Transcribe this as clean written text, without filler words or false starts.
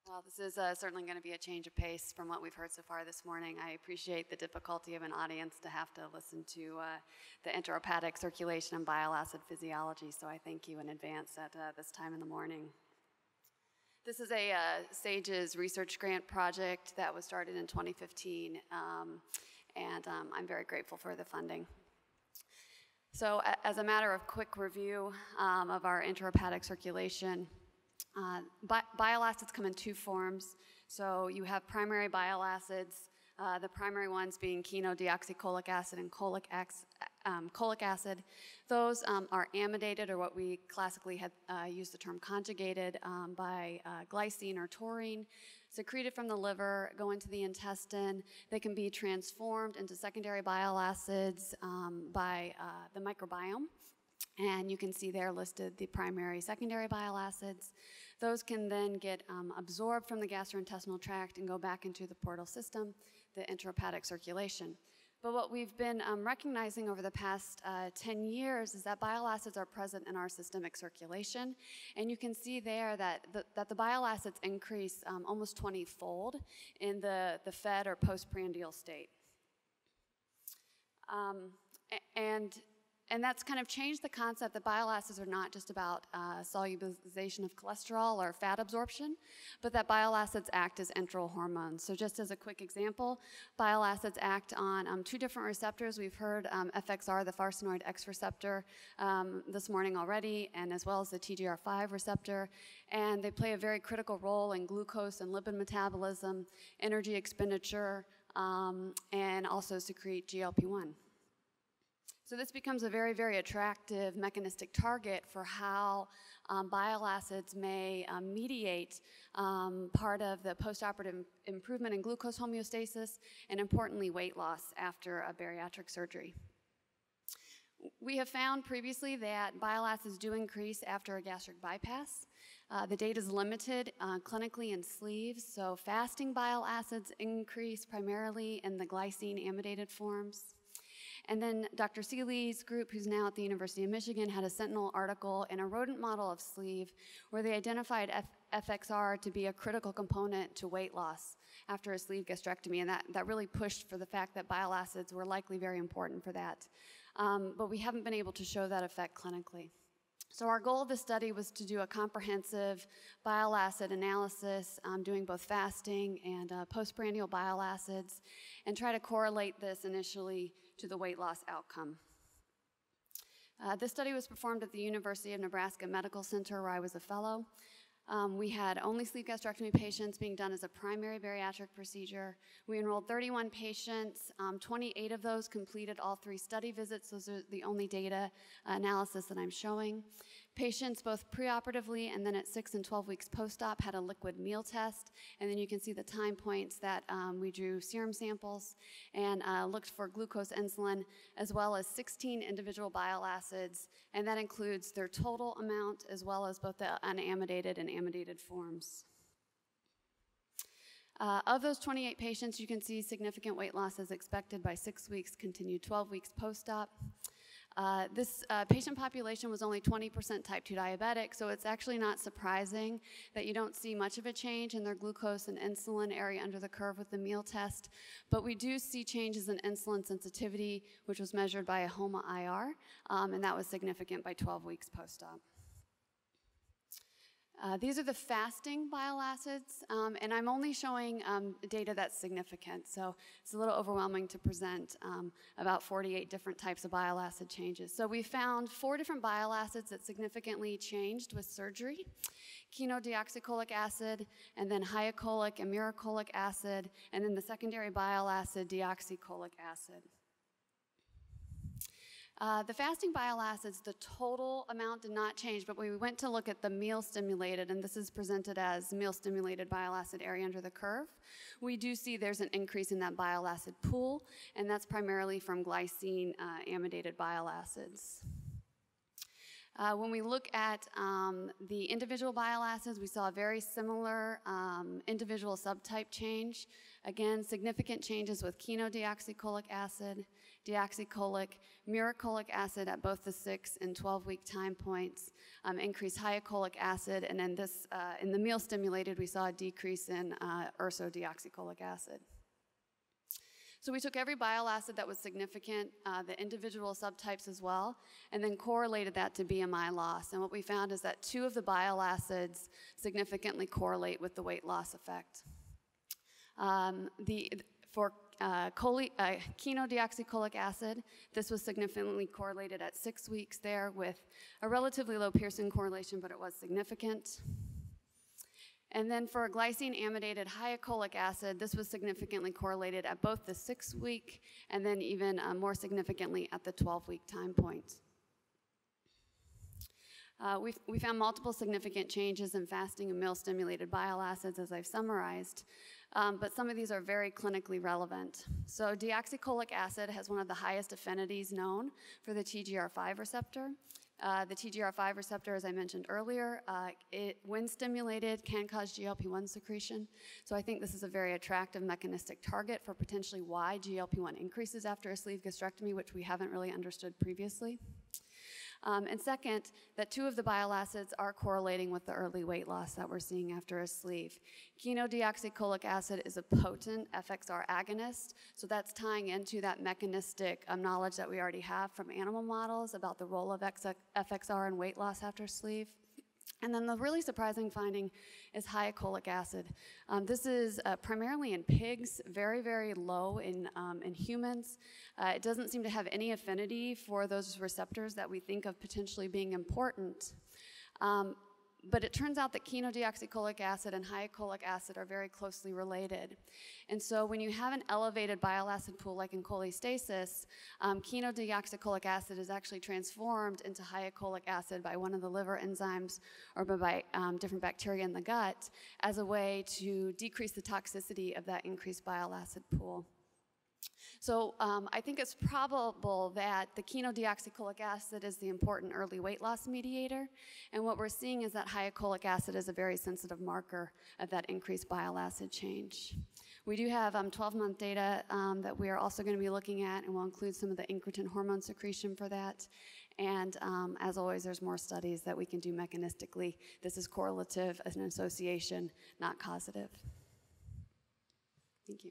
Well, this is certainly going to be a change of pace from what we've heard so far this morning. I appreciate the difficulty of an audience to have to listen to the enteropathic circulation and bile acid physiology, so I thank you in advance at this time in the morning. This is a SAGE's research grant project that was started in 2015, and I'm very grateful for the funding. So as a matter of quick review of our enteropathic circulation, bile acids come in two forms. So you have primary bile acids, the primary ones being chenodeoxycholic acid and cholic acid. Those are amidated, or what we classically had used the term conjugated, by glycine or taurine, secreted from the liver, go into the intestine. They can be transformed into secondary bile acids by the microbiome. And you can see there listed the primary, secondary bile acids. Those can then get absorbed from the gastrointestinal tract and go back into the portal system, the enteropathic circulation. But what we've been recognizing over the past 10 years is that bile acids are present in our systemic circulation. And you can see there that the bile acids increase almost 20-fold in the fed or postprandial state. And that's kind of changed the concept that bile acids are not just about solubilization of cholesterol or fat absorption, but that bile acids act as enteral hormones. So just as a quick example, bile acids act on two different receptors. We've heard FXR, the farnesenoid X receptor, this morning already, and as well as the TGR5 receptor. And they play a very critical role in glucose and lipid metabolism, energy expenditure, and also secrete GLP-1. So this becomes a very, very attractive mechanistic target for how bile acids may mediate part of the postoperative improvement in glucose homeostasis and, importantly, weight loss after a bariatric surgery. We have found previously that bile acids do increase after a gastric bypass. The data is limited clinically in sleeves, so fasting bile acids increase primarily in the glycine amidated forms. And then Dr. Seeley's group, who's now at the University of Michigan, had a sentinel article in a rodent model of sleeve where they identified FXR to be a critical component to weight loss after a sleeve gastrectomy, and that really pushed for the fact that bile acids were likely very important for that. But we haven't been able to show that effect clinically. So our goal of the study was to do a comprehensive bile acid analysis, doing both fasting and postprandial bile acids, and try to correlate this initially to the weight loss outcome. This study was performed at the University of Nebraska Medical Center, where I was a fellow. We had only sleeve gastrectomy patients being done as a primary bariatric procedure. We enrolled 31 patients. 28 of those completed all 3 study visits. Those are the only data analysis that I'm showing. Patients both preoperatively and then at 6 and 12 weeks post-op had a liquid meal test. And then you can see the time points that we drew serum samples and looked for glucose, insulin, as well as 16 individual bile acids. And that includes their total amount as well as both the unamidated and amidated forms. Of those 28 patients, you can see significant weight loss as expected by 6 weeks, continued 12 weeks post-op. This patient population was only 20% type 2 diabetic, so it's actually not surprising that you don't see much of a change in their glucose and insulin area under the curve with the meal test, but we do see changes in insulin sensitivity, which was measured by a HOMA-IR, and that was significant by 12 weeks post-op. These are the fasting bile acids, and I'm only showing data that's significant, so it's a little overwhelming to present about 48 different types of bile acid changes. So we found 4 different bile acids that significantly changed with surgery: chenodeoxycholic acid, and then hyocholic and uracholic acid, and then the secondary bile acid, deoxycholic acid. The fasting bile acids, the total amount did not change, but when we went to look at the meal-stimulated, and this is presented as meal-stimulated bile acid area under the curve, we do see there's an increase in that bile acid pool, and that's primarily from glycine amidated bile acids. When we look at the individual bile acids, we saw a very similar individual subtype change. Again, significant changes with chenodeoxycholic acid, deoxycholic, uricolic acid at both the 6 and 12-week time points, increased hyocholic acid, and then this, in the meal stimulated, we saw a decrease in ursodeoxycholic acid. So we took every bile acid that was significant, the individual subtypes as well, and then correlated that to BMI loss. And what we found is that 2 of the bile acids significantly correlate with the weight loss effect. For chenodeoxycholic acid, this was significantly correlated at 6 weeks there with a relatively low Pearson correlation, but it was significant. And then for glycine amidated hyocholic acid, this was significantly correlated at both the 6-week and then even more significantly at the 12-week time point. We found multiple significant changes in fasting and meal-stimulated bile acids, as I've summarized, but some of these are very clinically relevant. So deoxycholic acid has one of the highest affinities known for the TGR5 receptor. The TGR5 receptor, as I mentioned earlier, when stimulated, can cause GLP-1 secretion. So I think this is a very attractive mechanistic target for potentially why GLP-1 increases after a sleeve gastrectomy, which we haven't really understood previously. And second, that 2 of the bile acids are correlating with the early weight loss that we're seeing after a sleeve. Chenodeoxycholic acid is a potent FXR agonist, so that's tying into that mechanistic knowledge that we already have from animal models about the role of FXR in weight loss after sleeve. And then the really surprising finding is hyocholic acid. This is primarily in pigs, very, very low in humans. It doesn't seem to have any affinity for those receptors that we think of potentially being important. But it turns out that chenodeoxycholic acid and hyocholic acid are very closely related. And so when you have an elevated bile acid pool like in cholestasis, chenodeoxycholic acid is actually transformed into hyocholic acid by one of the liver enzymes or by different bacteria in the gut as a way to decrease the toxicity of that increased bile acid pool. So I think it's probable that the chenodeoxycholic acid is the important early weight loss mediator, and what we're seeing is that hyocholic acid is a very sensitive marker of that increased bile acid change. We do have 12-month data that we are also going to be looking at, and we'll include some of the incretin hormone secretion for that. And as always, there's more studies that we can do mechanistically. This is correlative as an association, not causative. Thank you.